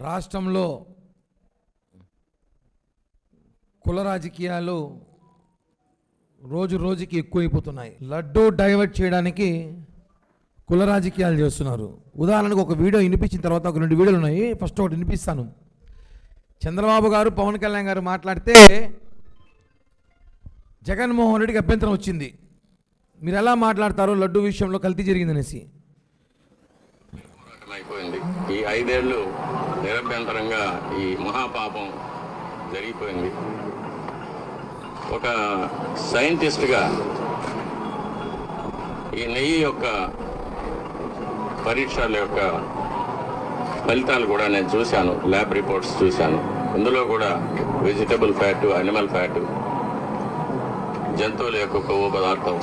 రాష్ట్రంలో కుల రాజకీయాలు రోజు రోజుకి ఎక్కువైపోతున్నాయి. లడ్డూ డైవర్ట్ చేయడానికి కుల రాజకీయాలు చేస్తున్నారు. ఉదాహరణకు ఒక వీడియో వినిపించిన తర్వాత ఒక 2 వీడియోలు ఉన్నాయి. ఫస్ట్ ఒకటి వినిపిస్తాను. చంద్రబాబు గారు పవన్ కళ్యాణ్ గారు మాట్లాడితే జగన్మోహన్ రెడ్డికి అభ్యంతరం వచ్చింది. మీరు ఎలా మాట్లాడతారో లడ్డూ విషయంలో కల్తీ జరిగిందనేసి. అయిపోయింది. ఈ 5 ఏళ్ళు నిరభ్యంతరంగా ఈ మహాపాపం జరిగిపోయింది. ఒక సైంటిస్ట్గా ఈ నెయ్యి యొక్క పరీక్షల యొక్క ఫలితాలు కూడా నేను చూశాను, ల్యాబ్ రిపోర్ట్స్ చూశాను. ఇందులో కూడా వెజిటబుల్ ఫ్యాటు, అనిమల్ ఫ్యాటు, జంతువుల యొక్క కొవ్వు పదార్థం,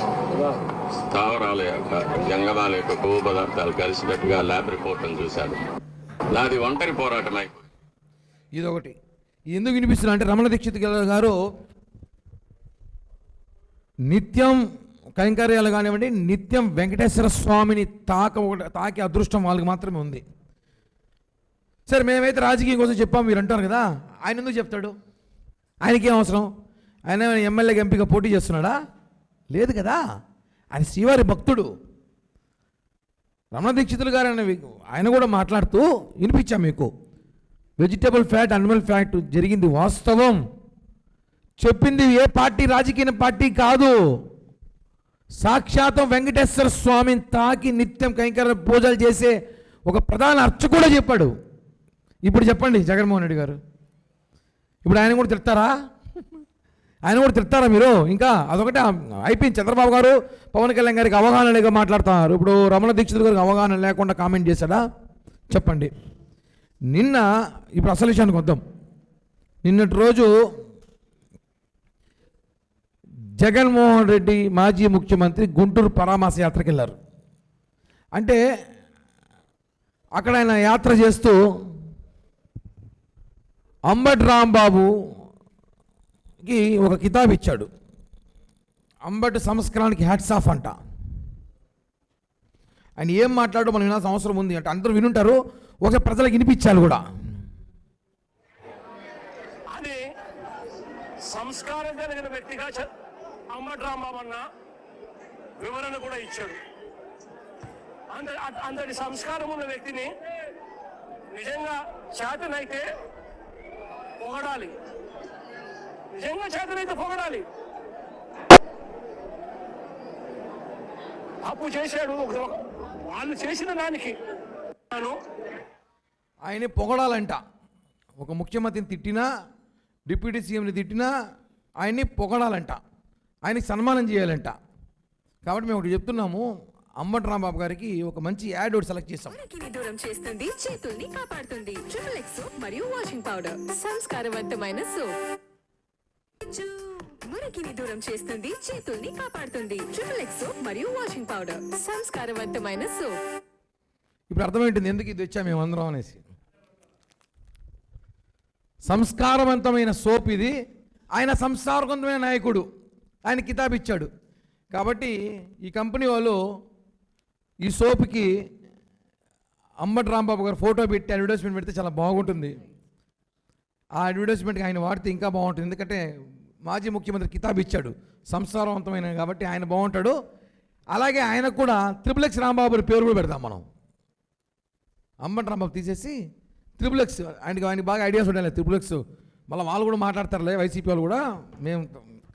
స్థావరాల యొక్క జంగమాల యొక్క కొవ్వు పదార్థాలు కలిసినట్టుగా ల్యాబ్ రిపోర్ట్ని చూశాను. నాది ఒంటరి పోరాటం అయిపోయింది. ఇదొకటి ఎందుకు వినిపిస్తున్నా అంటే రమణ దీక్షిత్ గారు నిత్యం కైంకర్యాలు కానివ్వండి, నిత్యం వెంకటేశ్వర స్వామిని తాకే అదృష్టం వాళ్ళకి మాత్రమే ఉంది. సరే, మేమైతే రాజకీయం కోసం చెప్పాము మీరు అంటారు కదా, ఆయన ఎందుకు చెప్తాడు? ఆయనకేం అవసరం? ఆయన ఎమ్మెల్యేగా ఎంపీగా పోటీ చేస్తున్నాడా? లేదు కదా. ఆయన శ్రీవారి భక్తుడు. రమణ దీక్షితులు గారు ఆయన కూడా మాట్లాడుతూ వినిపించాం మీకు. వెజిటబుల్ ఫ్యాట్, అనిమల్ ఫ్యాట్ జరిగింది వాస్తవం. చెప్పింది ఏ పార్టీ, రాజకీయ పార్టీ కాదు. సాక్షాత్తం వెంకటేశ్వర స్వామిని తాకి నిత్యం కైంకర్య పూజలు చేసే ఒక ప్రధాన అర్చకుడు చెప్పాడు. ఇప్పుడు చెప్పండి జగన్మోహన్ రెడ్డి గారు, ఇప్పుడు ఆయన కూడా తిడతారా? ఆయన కూడా తిడతారా మీరు? ఇంకా అదొకటే అయిపోయింది. చంద్రబాబు గారు పవన్ కళ్యాణ్ గారికి అవగాహన లేక మాట్లాడుతున్నారు. ఇప్పుడు రమణ దీక్షిత్ గారికి అవగాహన లేకుండా కామెంట్ చేశాడా? చెప్పండి. ఇప్పుడు అసలు విషయానికి వద్దాం. నిన్నటి రోజు జగన్మోహన్ రెడ్డి మాజీ ముఖ్యమంత్రి గుంటూరు పరామర్శ యాత్రకు వెళ్ళారు. అంటే అక్కడ ఆయన యాత్ర చేస్తూ అంబటి రాంబాబుకి ఒక కితాబ్ ఇచ్చాడు. అంబటి సంస్కరణకి హ్యాట్స్ ఆఫ్ అంట. ఆయన ఏం మాట్లాడో మనం వినాల్సిన అవసరం ఉంది అంటే అందరూ వినుంటారు. ఒక ప్రజలకు వినిపించాలి కూడా. అది సంస్కారం కలిగిన వ్యక్తిగా అంబటి రాంబాబు అన్న వివరణ కూడా ఇచ్చాడు. అంతటి సంస్కారం ఉన్న వ్యక్తిని నిజంగా చేతనైతే పొగడాలి, నిజంగా చేతనైతే పొగడాలి. తప్పు చేశాడు, వాళ్ళు చేసిన దానికి ఆయన్ని పొగడాలంట. ఒక ముఖ్యమంత్రిని తిట్టినా, డిప్యూటీ సీఎంని తిట్టినా ఆయన్ని పొగడాలంట, ఆయనకి సన్మానం చేయాలంట. కాబట్టి మేము ఒకటి చెప్తున్నాము, అంబటి రాంబాబు గారికి ఒక మంచి యాడ్ ఒకటి సెలెక్ట్ చేస్తాం. దూరం చేస్తుంది, చేతుల్ని కాపాడుతుంది. ట్రిపుల్ ఎక్స్ సోప్ మరియు వాషింగ్ పౌడర్, సంస్కారవంతమైన సోప్. మురికిని దూరం చేస్తుంది, చేతుల్ని కాపాడుతుంది. ట్రిపుల్ ఎక్స్ సోప్ మరియు వాషింగ్ పౌడర్, సంస్కారవంతమైన సోప్. ఇప్పుడు అర్థమైంటుంది ఎందుకు ఇది వచ్చా మేమందరం అనేసి. సంస్కారవంతమైన సోప్ ఇది. ఆయన సంస్కారవంతమైన నాయకుడు, ఆయన కితాబ్ ఇచ్చాడు. కాబట్టి ఈ కంపెనీ వాళ్ళు ఈ సోప్కి అంబటి రాంబాబు గారు ఫోటో పెట్టి అడ్వర్టైజ్మెంట్ పెడితే చాలా బాగుంటుంది. ఆ అడ్వర్టైజ్మెంట్కి ఆయన వాడితే ఇంకా బాగుంటుంది. ఎందుకంటే మాజీ ముఖ్యమంత్రి కితాబ్ ఇచ్చాడు, సంస్కారవంతమైన కాబట్టి ఆయన బాగుంటాడు. అలాగే ఆయనకు కూడా ట్రిపుల్ ఎక్స్ రాంబాబు పేరు కూడా పెడదాం మనం. అంబటి రాంబాబు తీసేసి ట్రిపుల్ ఎక్స్, ఆయనకి బాగా ఐడియాస్ ఉండాలి. ట్రిపుల్ ఎక్స్ మళ్ళీ వాళ్ళు కూడా మాట్లాడతారులే, వైసీపీ వాళ్ళు కూడా, మేము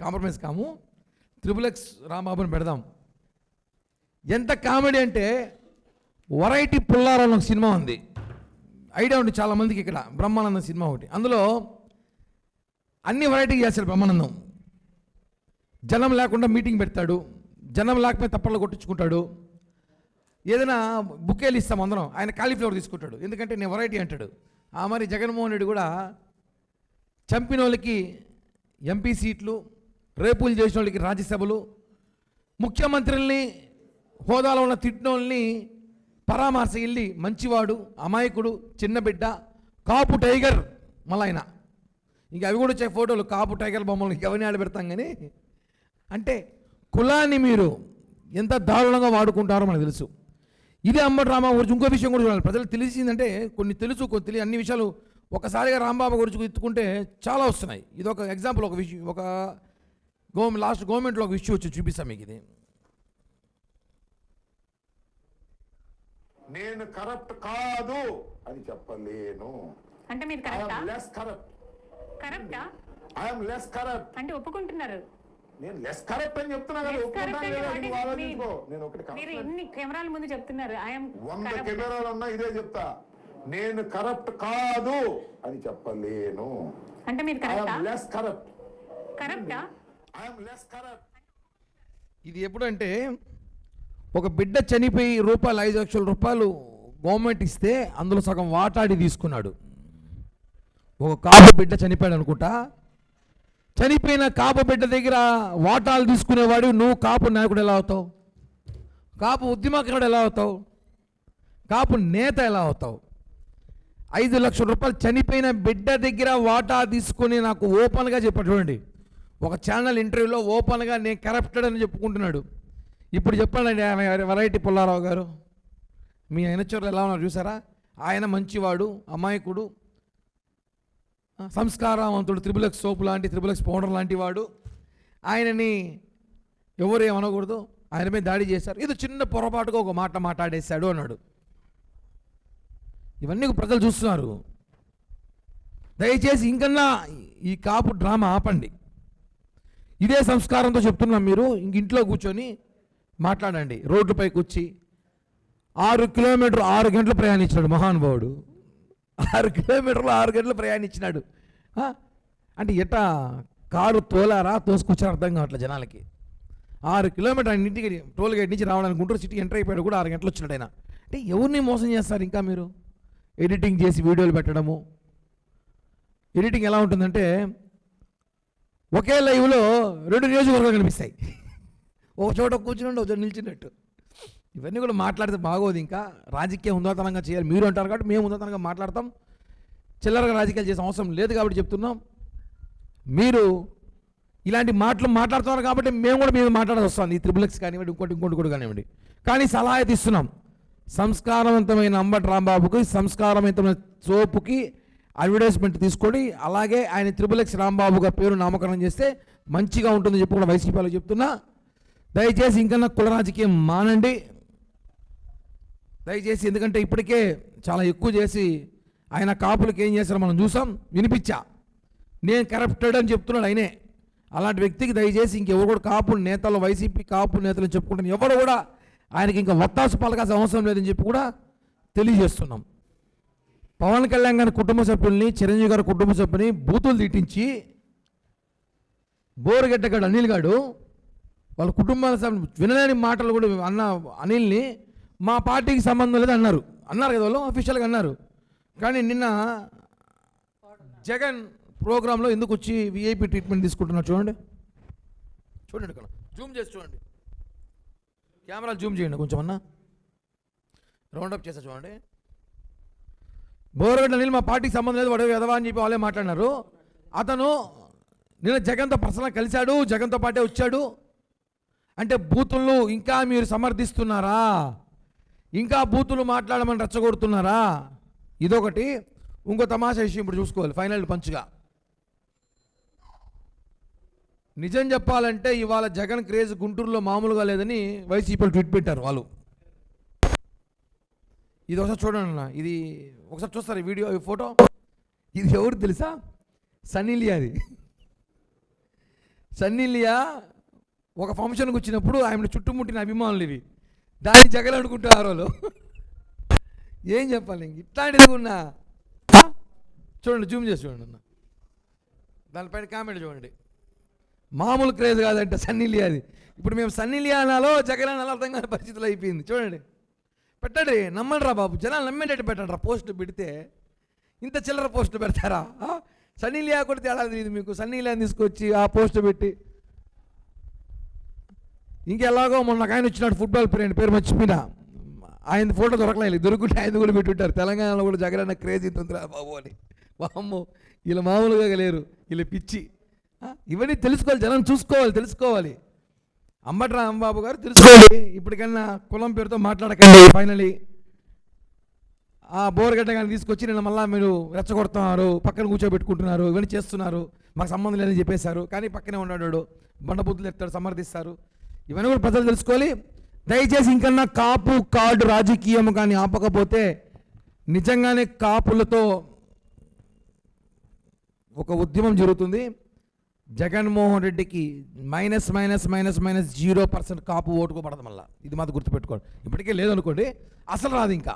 కాంప్రమైజ్ కాము. ట్రిపుల్ ఎక్స్ రాంబాబుని పెడదాం. ఎంత కామెడీ అంటే వెరైటీ పుల్లారావు ఒక సినిమా ఉంది, ఐడియా ఉంది చాలామందికి. ఇక్కడ బ్రహ్మానందం సినిమా ఒకటి, అందులో అన్ని వెరైటీ చేస్తాడు బ్రహ్మానందం. జనం లేకుండా మీటింగ్ పెడతాడు, జనం లేకపోతే తప్పల్లో కొట్టించుకుంటాడు. ఏదైనా బుక్కేలు ఇస్తాం అందరం, ఆయన కాలీఫ్లవర్ తీసుకుంటాడు, ఎందుకంటే నేను వెరైటీ అంటాడు. ఆ మరి జగన్మోహన్ రెడ్డి కూడా చంపిన వాళ్ళకి ఎంపీ సీట్లు, రేపులు చేసిన వాళ్ళకి రాజ్యసభలు, ముఖ్యమంత్రుల్ని హోదాలో ఉన్న తిట్టినోళ్ళని పరామర్శ వెళ్ళి మంచివాడు, అమాయకుడు, చిన్న బిడ్డ, కాపు టైగర్. మళ్ళీ ఆయన ఇంకా అవి కూడా వచ్చే ఫోటోలు, కాపు టైగర్ బొమ్మలు ఎవరిని ఆడబెడతాం. కానీ అంటే కులాన్ని మీరు ఎంత దారుణంగా వాడుకుంటారో మనకు తెలుసు. ఇదే అంబటి రాంబాబు గురించి ఇంకో విషయం కూడా చూడాలి. ప్రజలకు తెలిసిందంటే కొన్ని తెలుసు, కొన్ని తెలియని అన్ని విషయాలు ఒకసారిగా రాంబాబు గురించి ఎత్తుకుంటే చాలా వస్తున్నాయి. ఇది ఒక ఎగ్జాంపుల్, ఒక విషయం, ఒక లాస్ట్ గవర్నమెంట్లో ఒక విషయం వచ్చి చూపిస్తాం మీకు. ఇది నేను కరప్ట్ కాదు అని చెప్పలేను. అంటే మీరు కరెక్టా? Less corrupt. కరెక్టా? I'm less corrupt. అంటే ఒప్పుకుంటున్నారు? నేను లెస్ కరప్ట్ అని చెప్తున్నా కదా, Less ఒప్పుకుంటాను corrupt కదా, అంటే నువ్వు ఆలోచించుకో. నేను ఒకటి మీరు corrupt. ఎన్ని కెమెరాల ముందు చెప్తున్నారు ఐఎమ్ 100 కెమెరాలు ఉన్నా ఇదే చెప్తా, నేను కరప్ట్ కాదు అని చెప్పలేను. అంటే మీరు కరెక్టా? I'm less corrupt. కరెక్టా? I'm less corrupt. ఇది ఎప్పుడంటే ఒక బిడ్డ చనిపోయి రూపాయలు 5 లక్షల రూపాయలు గవర్నమెంట్ ఇస్తే అందులో సగం వాటాడి తీసుకున్నాడు. ఒక కాపు బిడ్డ చనిపోయాడు అనుకుంటా. చనిపోయిన కాపు బిడ్డ దగ్గర వాటాలు తీసుకునేవాడు నువ్వు కాపు నాయకుడు ఎలా అవుతావు? కాపు ఉద్యమకారుడు ఎలా అవుతావు? కాపు నేత ఎలా అవుతావు? 5 లక్షల రూపాయలు చనిపోయిన బిడ్డ దగ్గర వాటా తీసుకుని నాకు ఓపెన్గా చెప్పాడు. చూడండి, ఒక ఛానల్ ఇంటర్వ్యూలో ఓపెన్గా నేను కరప్టెడ్ అని చెప్పుకుంటున్నాడు. ఇప్పుడు చెప్పండి వెరైటీ పుల్లారావు గారు, మీ ఆయనచోర్లు ఎలా ఉన్నారు చూసారా? ఆయన మంచివాడు, అమాయకుడు, సంస్కారవంతుడు, త్రిబులెక్స్ సోపు లాంటి, త్రిబులెక్స్ పౌడర్ లాంటి వాడు. ఆయనని ఎవరు ఏమనకూడదు, ఆయన మీద దాడి చేశారు, ఇది చిన్న పొరపాటుగా ఒక మాట మాట్లాడేశాడు అన్నాడు. ఇవన్నీ ప్రజలు చూస్తున్నారు. దయచేసి ఇంకన్నా ఈ కాపు డ్రామా ఆపండి. ఇదే సంస్కారంతో చెప్తున్నాం. మీరు ఇంట్లో కూర్చొని మాట్లాడండి. రోడ్డుపైకి వచ్చి 6 కిలోమీటర్లు 6 గంటలు ప్రయాణించినాడు మహానుభావుడు. 6 కిలోమీటర్లు 6 గంటలు ప్రయాణించినాడు. అంటే ఎట్టా కారు తోలారా తోసుకొచ్చారు అర్థం కావట్లేదు జనాలకి. 6 కిలోమీటర్ ఆయన ఇంటికి టోల్ గేట్ నుంచి రావడానికి గుంటూరు సిటీ ఎంటర్ అయిపోయాడు కూడా 6 గంటలు వచ్చినాడు ఆయన. అంటే ఎవరిని మోసం చేస్తారు ఇంకా మీరు? ఎడిటింగ్ చేసి వీడియోలు పెట్టడము. ఎడిటింగ్ ఎలా ఉంటుందంటే ఒకే లైవ్లో 2 నియోజకవర్గాలు కనిపిస్తాయి. ఒక చోట కూర్చుని ఒక చోట నిల్చున్నట్టు. ఇవన్నీ కూడా మాట్లాడితే బాగోదు. ఇంకా రాజకీయం ఉందాతనంగా చేయాలి. మీరు అంటారు కాబట్టి మేము ఉందాతనంగా మాట్లాడతాం. చిల్లరగా రాజకీయాలు చేసే అవసరం లేదు కాబట్టి చెప్తున్నాం. మీరు ఇలాంటి మాటలు మాట్లాడుతున్నారు కాబట్టి మేము కూడా మీరు మాట్లాడాల్సి వస్తుంది. ఈ త్రిబులెక్స్ కానివ్వండి, ఇంకోటి కూడా కానివ్వండి. కానీ సలహా అయితే ఇస్తున్నాం. సంస్కారవంతమైన అంబటి రాంబాబుకి, సంస్కారవంతమైన సోపుకి అడ్వర్టైజ్మెంట్ తీసుకొని అలాగే ఆయన త్రిబులెక్స్ రాంబాబుగా పేరు నామకరణం చేస్తే మంచిగా ఉంటుందని చెప్పి కూడా వైసీపీలో చెప్తున్నా. దయచేసి ఇంకా కుల రాజకీయం మానండి దయచేసి. ఎందుకంటే ఇప్పటికే చాలా ఎక్కువ చేసి ఆయన కాపులకు ఏం చేశారో మనం చూసాం, వినిపించా. నేను కరప్టెడ్ అని చెప్తున్నాడు ఆయనే. అలాంటి వ్యక్తికి దయచేసి ఇంకెవరు కూడా కాపు నేతలు, వైసీపీ కాపు నేతలు చెప్పుకుంటాను ఎవరు కూడా ఆయనకి ఇంకా వత్తాసు పలకాల్సిన అవసరం లేదని చెప్పి కూడా తెలియజేస్తున్నాం. పవన్ కళ్యాణ్ గారి కుటుంబ సభ్యుల్ని, చిరంజీవి గారి కుటుంబ సభ్యుని బూతులు తిట్టించి బోరుగడ్డగాడు అనిల్ గాడు వాళ్ళ కుటుంబాల వినలేని మాటలు కూడా అన్న అనిల్ని మా పార్టీకి సంబంధం లేదు అన్నారు కదా వాళ్ళు అఫీషియల్గా అన్నారు. కానీ నిన్న జగన్ ప్రోగ్రాంలో ఎందుకు వచ్చి విఐపి ట్రీట్మెంట్ తీసుకుంటున్నారు చూడండి ఇక్కడ జూమ్ చేసి చూడండి, కెమెరా జూమ్ చేయండి కొంచెం అన్న, రౌండప్ చేస్తా చూడండి. బోరగడ్డ అనిల్ మా పార్టీకి సంబంధం లేదు వాడు ఎదవా అని చెప్పి వాళ్ళే మాట్లాడినారు. అతను నిన్న జగన్తో పర్సనల్గా కలిశాడు, జగన్తో పాటే వచ్చాడు. అంటే బూతులు ఇంకా మీరు సమర్థిస్తున్నారా? ఇంకా బూతులు మాట్లాడమని రెచ్చగొడుతున్నారా? ఇదొకటి. ఇంకో తమాషా విషయం ఇప్పుడు చూసుకోవాలి ఫైనల్ పంచ్గా. నిజం చెప్పాలంటే ఇవాళ జగన్ క్రేజ్ గుంటూరులో మామూలుగా లేదని వైసీపీలు ట్వీట్ పెట్టారు వాళ్ళు. ఇది ఒకసారి చూడండి అన్న, ఇది ఒకసారి చూస్తారు ఈ వీడియో, ఈ ఫోటో. ఇది ఎవరు తెలుసా? సన్నీ లియాది. సన్నీ లియా ఒక ఫంక్షన్కి వచ్చినప్పుడు ఆయన చుట్టుముట్టిన అభిమానులు ఇవి. దాన్ని జగన్ అనుకుంటారు వాళ్ళు. ఏం చెప్పాలి ఇంక ఇట్లాంటిది ఉన్నా చూడండి, జూమ్ చేసి చూడండి అన్న, దానిపైన కామెంట్ చూడండి. మామూలు క్రేజ్ కాదంటే సన్నీ లియాది. ఇప్పుడు మేము సన్నీ లియా అనాలో జగన్ అనాలో అర్థం కాని పరిస్థితులు అయిపోయింది. చూడండి, పెట్టండి, నమ్మండి రా బాబు, జనాలు నమ్మేటట్టు పెట్టండి రా. పోస్టులు పెడితే ఇంత చిల్లర పోస్టులు పెడతారా? సన్నీ లియా కూడా తేడా తెలియదు మీకు. సన్నీ లియాని తీసుకొచ్చి ఆ పోస్టు పెట్టి ఇంకెలాగో మొన్న ఆయన వచ్చినాడు ఫుట్బాల్ ప్లేయర్, పేరు మర్చిపోయినా, ఆయన ఫోటో దొరకలేదు, దొరుకుంటే ఆయన కూడా పెట్టుంటారు. తెలంగాణలో కూడా జగన్ అన్న క్రేజ్ ఇంతుందిరా బాబు అని. వామ్మో వీళ్ళు మామూలుగా లేరు, వీళ్ళు పిచ్చి. ఇవన్నీ తెలుసుకోవాలి, జనం చూసుకోవాలి, తెలుసుకోవాలి. అంబటి రాంబాబు గారు తెలుసుకోండి, ఇప్పటికన్నా కులం పేరుతో మాట్లాడకండి. ఫైనలీ ఆ బోర్గడ్డ కానీ తీసుకొచ్చి నేను మళ్ళీ మీరు రెచ్చగొడుతున్నారు, పక్కన కూర్చోబెట్టుకుంటున్నారు, ఇవన్నీ చేస్తున్నారు, మాకు సంబంధం లేదని చెప్పేశారు. కానీ పక్కనే ఉన్నాడు, బండబుద్ధులు ఎత్తాడు, సమర్థిస్తారు. ఇవన్నీ కూడా ప్రజలు తెలుసుకోవాలి. దయచేసి ఇంకన్నా కాపు కార్డు రాజకీయం కానీ ఆపకపోతే నిజంగానే కాపులతో ఒక ఉద్యమం జరుగుతుంది. జగన్మోహన్ రెడ్డికి -0% కాపు ఓటుకు పడదు. మళ్ళీ ఇది మాత్రం గుర్తుపెట్టుకోండి. ఇప్పటికే లేదనుకోండి, అసలు రాదు ఇంకా.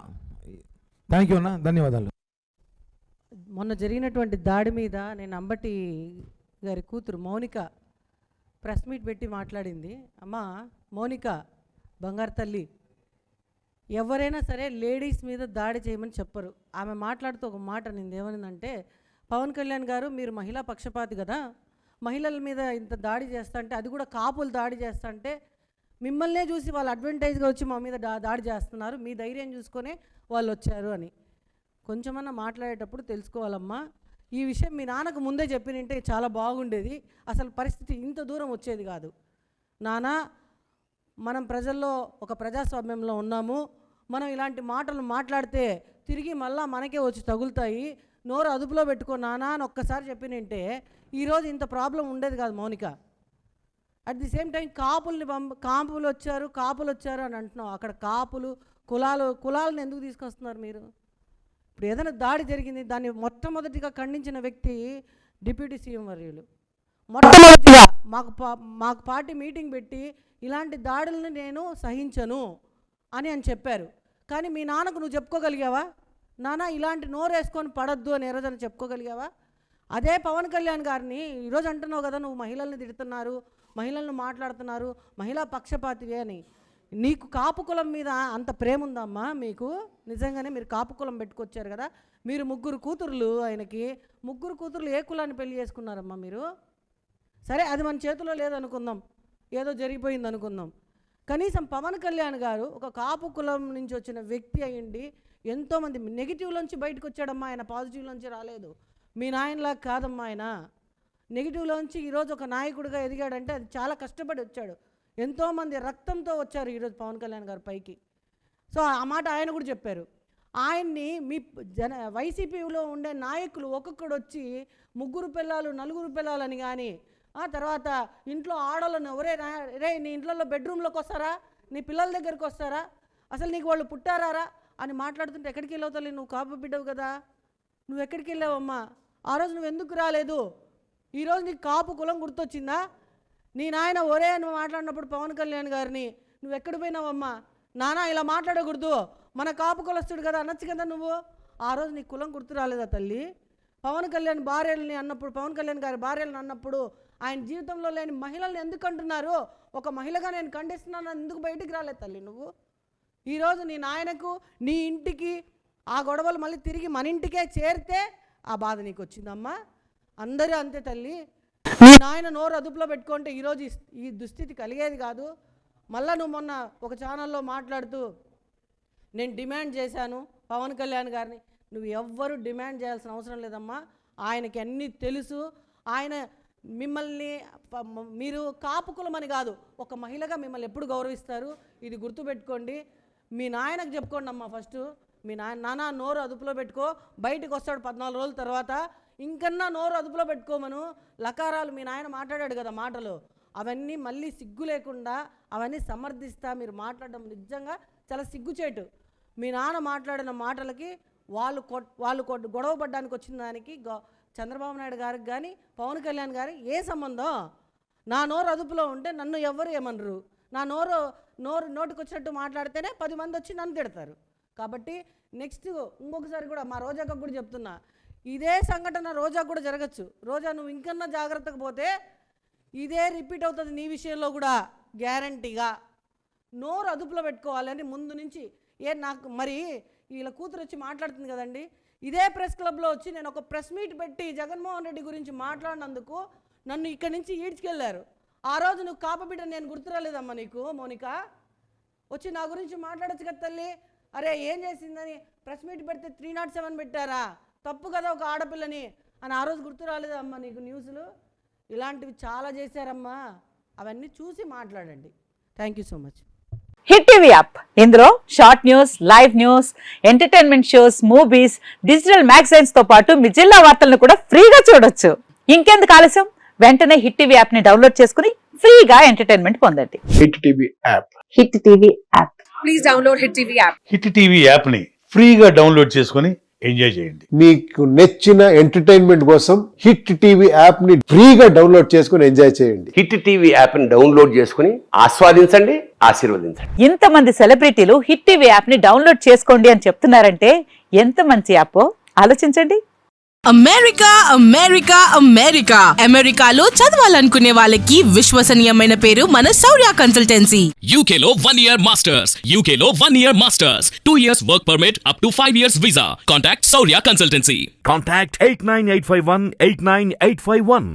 థ్యాంక్ యూ అన్న, ధన్యవాదాలు. మొన్న జరిగినటువంటి దాడి మీద నేను అంబటి గారి కూతురు మౌనిక ప్రెస్ మీట్ పెట్టి మాట్లాడింది. అమ్మా మౌనిక, బంగారు తల్లి, ఎవరైనా సరే లేడీస్ మీద దాడి చేయమని చెప్పరు. ఆమె మాట్లాడుతూ ఒక మాట నింది, ఏమనిందంటే, పవన్ కళ్యాణ్ గారు మీరు మహిళా పక్షపాతి కదా, మహిళల మీద ఇంత దాడి చేస్తా అంటే, అది కూడా కాపులు దాడి చేస్తా అంటే, మిమ్మల్నే చూసి వాళ్ళు అడ్వాంటేజ్గా వచ్చి మా మీద దాడి చేస్తున్నారు, మీ ధైర్యం చూసుకొనే వాళ్ళు వచ్చారు అని. కొంచెమన్నా మాట్లాడేటప్పుడు తెలుసుకోవాలమ్మా. ఈ విషయం మీ నాన్నకు ముందే చెప్పినంటే చాలా బాగుండేది, అసలు పరిస్థితి ఇంత దూరం వచ్చేది కాదు. నాన్న, మనం ప్రజల్లో ఒక ప్రజాస్వామ్యంలో ఉన్నాము, మనం ఇలాంటి మాటలు మాట్లాడితే తిరిగి మళ్ళా మనకే వచ్చి తగులుతాయి, నోరు అదుపులో పెట్టుకో నానా అని ఒక్కసారి చెప్పినంటే ఈరోజు ఇంత ప్రాబ్లం ఉండేది కాదు Mounika. At the same time కాపులు వచ్చారు అని అంటున్నావు. అక్కడ కాపులు కులాలను ఎందుకు తీసుకొస్తున్నారు మీరు? ఇప్పుడు ఏదైనా దాడి జరిగింది, దాన్ని మొట్టమొదటిగా ఖండించిన వ్యక్తి డిప్యూటీ సీఎం వర్యులు. మొట్టమొదటిగా మాకు పార్టీ మీటింగ్ పెట్టి ఇలాంటి దాడులను నేను సహించను అని చెప్పారు. కానీ మీ నాన్నకు నువ్వు చెప్పుకోగలిగావా? నాన్న ఇలాంటి నోరు వేసుకొని పడద్దు అని రోజున చెప్పుకోగలిగావా? అదే పవన్ కళ్యాణ్ గారిని ఈరోజు అంటున్నావు కదా, నువ్వు మహిళల్ని తిడుతున్నారు, మహిళలను మాట్లాడుతున్నారు, మహిళా పక్షపాతివే అని. నీకు కాపు కులం మీద అంత ప్రేమ ఉందమ్మా మీకు? నిజంగానే మీరు కాపు కులం పెట్టుకొచ్చారు కదా, మీరు 3 కూతుర్లు, ఆయనకి 3 కూతుర్లు ఏ కులాన్ని పెళ్లి చేసుకున్నారమ్మా మీరు? సరే, అది మన చేతిలో లేదనుకుందాం, ఏదో జరిగిపోయింది అనుకుందాం. కనీసం పవన్ కళ్యాణ్ గారు ఒక కాపు కులం నుంచి వచ్చిన వ్యక్తి అయ్యిండి ఎంతోమంది నెగిటివ్లోంచి బయటకు వచ్చాడమ్మా, ఆయన పాజిటివ్లోంచి రాలేదు. మీ నాయనలా కాదమ్మా, ఆయన నెగిటివ్లోంచి ఈరోజు ఒక నాయకుడిగా ఎదిగాడంటే అది చాలా కష్టపడి వచ్చాడు. ఎంతోమంది రక్తంతో వచ్చారు ఈరోజు పవన్ కళ్యాణ్ గారు పైకి. సో ఆ మాట ఆయన కూడా చెప్పారు. ఆయన్ని మీ వైసీపీలో ఉండే నాయకులు ఒక్కొక్కడు వచ్చి 3 పిల్లలు 4 పిల్లలని కానీ, ఆ తర్వాత ఇంట్లో ఆడలను రే నీ ఇంట్లో బెడ్రూమ్లోకి వస్తారా, నీ పిల్లల దగ్గరికి వస్తారా, అసలు నీకు వాళ్ళు పుట్టారా అని మాట్లాడుతుంటే ఎక్కడికి వెళ్ళావు తల్లి? నువ్వు కాపు బిడ్డవు కదా, నువ్వు ఎక్కడికి వెళ్ళావమ్మా? ఆ రోజు నువ్వు ఎందుకు రాలేదు? ఈరోజు నీకు కాపు కులం గుర్తొచ్చిందా? నీ నాయన ఒరే నువ్వు మాట్లాడినప్పుడు పవన్ కళ్యాణ్ గారిని నువ్వు ఎక్కడ పోయినావమ్మా? నానా ఇలా మాట్లాడకూడదు, మన కాపు కులస్తుడు కదా అనొచ్చు కదా నువ్వు. ఆ రోజు నీ కులం గుర్తు రాలేదా తల్లి? పవన్ కళ్యాణ్ భార్యలని అన్నప్పుడు, పవన్ కళ్యాణ్ గారి భార్యలను అన్నప్పుడు ఆయన జీవితంలో లేని మహిళల్ని ఎందుకు అంటున్నారు? ఒక మహిళగా నేను ఖండిస్తున్నాను ఎందుకు బయటికి రాలేదు తల్లి నువ్వు? ఈరోజు నీ నాయనకు నీ ఇంటికి ఆ గొడవలు మళ్ళీ తిరిగి మన ఇంటికే చేరితే ఆ బాధ నీకు వచ్చిందమ్మా. అందరూ అంతే తల్లి. నీ నాయన నోరు అదుపులో పెట్టుకుంటే ఈరోజు ఈ దుస్థితి కలిగేది కాదు. మళ్ళీ నువ్వు మొన్న ఒక ఛానల్లో మాట్లాడుతూ నేను డిమాండ్ చేశాను పవన్ కళ్యాణ్ గారిని. నువ్వు ఎవ్వరూ డిమాండ్ చేయాల్సిన అవసరం లేదమ్మా, ఆయనకి అన్నీ తెలుసు. ఆయన మిమ్మల్ని మీరు కాపు కులమని కాదు, ఒక మహిళగా మిమ్మల్ని ఎప్పుడు గౌరవిస్తారు, ఇది గుర్తుపెట్టుకోండి. మీ నాయనకు చెప్పుకోండి అమ్మా ఫస్ట్. మీ నాన్న నోరు అదుపులో పెట్టుకో, బయటకు వస్తాడు 14 రోజుల తర్వాత, ఇంకన్నా నోరు అదుపులో పెట్టుకోమను. లకారాలు మీ నాయన మాట్లాడాడు కదా మాటలు, అవన్నీ మళ్ళీ సిగ్గు లేకుండా అవన్నీ సమర్థిస్తా మీరు మాట్లాడడం నిజంగా చాలా సిగ్గుచేటు. మీ నాన్న మాట్లాడిన మాటలకి వాళ్ళు గొడవ పడ్డానికి వచ్చిన దానికి చంద్రబాబు నాయుడు గారికి కానీ పవన్ కళ్యాణ్ గారికి ఏ సంబంధం? నా నోరు అదుపులో ఉంటే నన్ను ఎవ్వరు ఏమనరు. నా నోటికి వచ్చినట్టు మాట్లాడితేనే 10 మంది వచ్చి నన్ను తిడతారు. కాబట్టి నెక్స్ట్ ఇంకొకసారి కూడా మా రోజాకు కూడా చెప్తున్నా, ఇదే సంఘటన రోజాకు కూడా జరగచ్చు. రోజా నువ్వు ఇంకన్నా జాగ్రత్తగా పోతే ఇదే రిపీట్ అవుతుంది నీ విషయంలో కూడా గ్యారంటీగా. నోరు అదుపులో పెట్టుకోవాలని ముందు నుంచి నాకు మరి వీళ్ళ కూతురు వచ్చి మాట్లాడుతుంది కదండి, ఇదే ప్రెస్ క్లబ్లో వచ్చి నేను ఒక ప్రెస్ మీట్ పెట్టి జగన్మోహన్ రెడ్డి గురించి మాట్లాడినందుకు నన్ను ఇక్కడి నుంచి ఈడ్చుకెళ్ళారు. ఆ రోజు నువ్వు కాపబిడ్డ నేను గుర్తురాలేదమ్మా నీకు మౌనిక? వచ్చి నా గురించి మాట్లాడచ్చు కదా తల్లి. అరే ఏం చేసిందని ప్రెస్ మీట్ పెడితే 307 పెట్టారా, తప్పు కదా ఒక ఆడపిల్లని అని ఆ రోజు గుర్తు రాలేదమ్మా నీకు న్యూస్లు? ఇలాంటివి చాలా చేశారమ్మా. అవన్నీ చూసి మాట్లాడండి. Thank you so much. Hit TV app, ఇందులో short news, live news, entertainment shows, movies, digital magazines తో పాటు మీ జిల్లా వార్తలను కూడా ఫ్రీగా చూడొచ్చు. ఇంకెందుకు ఆలస్యం, వెంటనే హిట్ టీవీ యాప్ ని డౌన్లోడ్ చేసుకుని ఫ్రీగా ఎంటర్టైన్మెంట్ పొందండి. Hit TV app. Hit TV app. Please download hit TV app. Hit TV app ని ఫ్రీగా డౌన్లోడ్ చేసుకుని ఎంజాయ్ చేయండి. మీకు నచ్చిన ఎంటర్టైన్మెంట్ కోసం హిట్ టీవీ యాప్ ని ఫ్రీగా డౌన్లోడ్ చేసుకుని ఎంజాయ్ చేయండి. హిట్ టీవీ యాప్ ని డౌన్లోడ్ చేసుకుని ఆస్వాదించండి, ఆశీర్వదించండి. ఇంతమంది సెలబ్రిటీలు హిట్ టీవీ యాప్ ని డౌన్లోడ్ చేసుకోండి అని చెప్తున్నారంటే ఎంత మంచి యాప్ ఆలోచించండి. అమెరికా అమెరికా అమెరికా అమెరికాలో చదవాలనుకునే వాళ్ళకి విశ్వసనీయమైన పేరు మన శౌర్య కన్సల్టెన్సీ. UK లో 1 year masters, UK లో 1 year masters, 2 years work permit up to 5 years visa. Contact Saurya Consultancy. Contact 89851 89851.